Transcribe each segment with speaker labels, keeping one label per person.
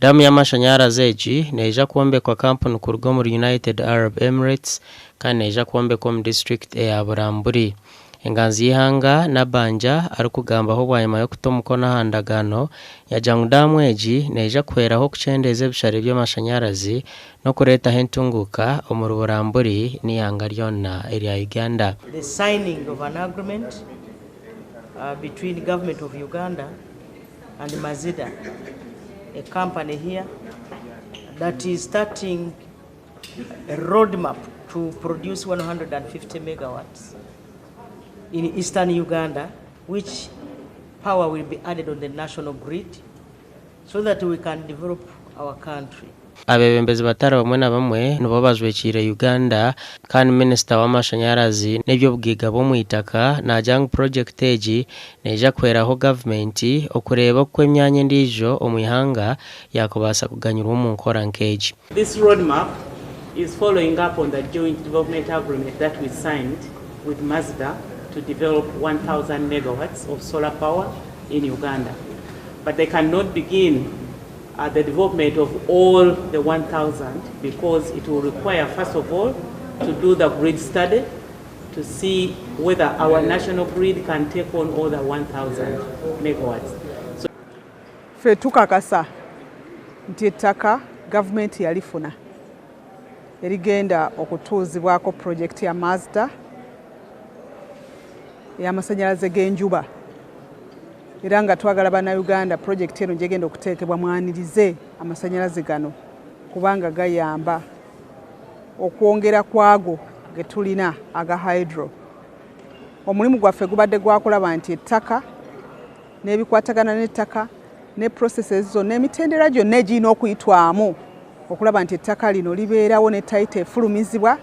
Speaker 1: Damu y'amashanyarazi egi neija kwombekwa kampuni kuruga muri United Arab Emirates kandi neija kwombekwa mu district eya Buramburi. Enganzi y'ihanga nabanja ari kugambaho bwanyuma yo kuta omukono ahandagaano yagira ngu damu egi neija kuheraho kukyendeza ebishare by'amashanyarazi no kureetaho entunguuka omuri Buramburi n'ihanga ryona erya Uganda.
Speaker 2: The signing of an agreement between the government of Uganda and Mazida, a company here that is starting a roadmap to produce 150 megawatts in eastern Uganda, which power will be added on the national grid so that we can develop our country.
Speaker 1: Abebembezi batara bamwe na bamwe nibo bajwekire Uganda kandi Minister w'amashanyarazi n'eby'obwiga bwo mu itaka nagira project egi neija kweraho government okureba ko emyanya endijo omu ihanga yakubasa kuganyirwa mu nkora nkeegi.
Speaker 3: This roadmap is following up on the joint development agreement that we signed with Mazda to develop 1,000 megawatts of solar power in Uganda. But they cannot begin the development of all the 1,000 because it will require, first of all, to do the grid study to see whether our national grid can take on all the 1,000 megawatts. So,
Speaker 4: fe tukakasa nti ettaka government yalifuna erigenda okutuuzibwako project ya Mazda y'amasanyalaze g'enjuba era nga twagala bannayuganda project eno gyegenda okuteekebwa mwanirize amasanyalaze gano kubanga gayamba okwongera kwago ge tulina aga hydro. Omulimu gwaffe gubadde gwakulaba nti ettaka n'ebikwatagana n'ettaka ne processes zonna emitendera gyonna egirina okuyitwamu okulaba nti ettaka lino libeerawo ne tayita efulumizibwa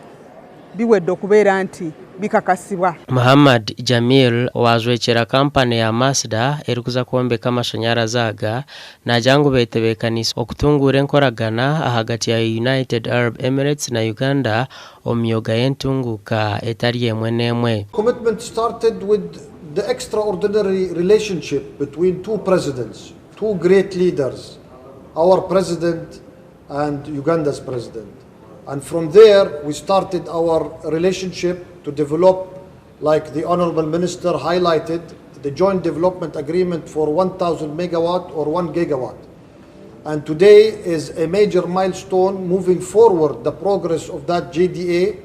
Speaker 4: biwedde okubeera nti bikakasibwa.
Speaker 1: Muhammad Jamil wazwekera kampani ya Mazda erikuza kwombeka amashanyarazi aga nagira ngu beetebeekanisa okutunguura enkoragana ahagati ya United Arab Emirates na Uganda omu myoga y'entunguuka etari emwe n'emwe.
Speaker 5: Commitment started with the extraordinary relationship between two presidents, two great leaders, our president and Uganda's president. And from there, we started our relationship to develop, like the Honorable Minister highlighted, the joint development agreement for 1,000 megawatt or 1 gigawatt. And today is a major milestone moving forward the progress of that JDA.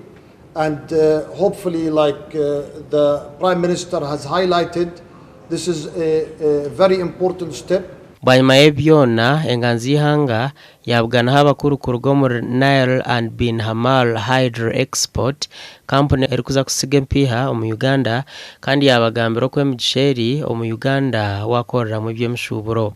Speaker 5: And hopefully, like the Prime Minister has highlighted, this is a very important step.
Speaker 1: Bwanyuma y'ebyona enganzi y'ihanga yabuganaho abakuru kuruga muri Nile and Bin Hamal Hydro Export company erikuza kusiga empiha omu Uganda kandi yabagambira ko emigisheri omu Uganda wakorera mu by'emishuburo.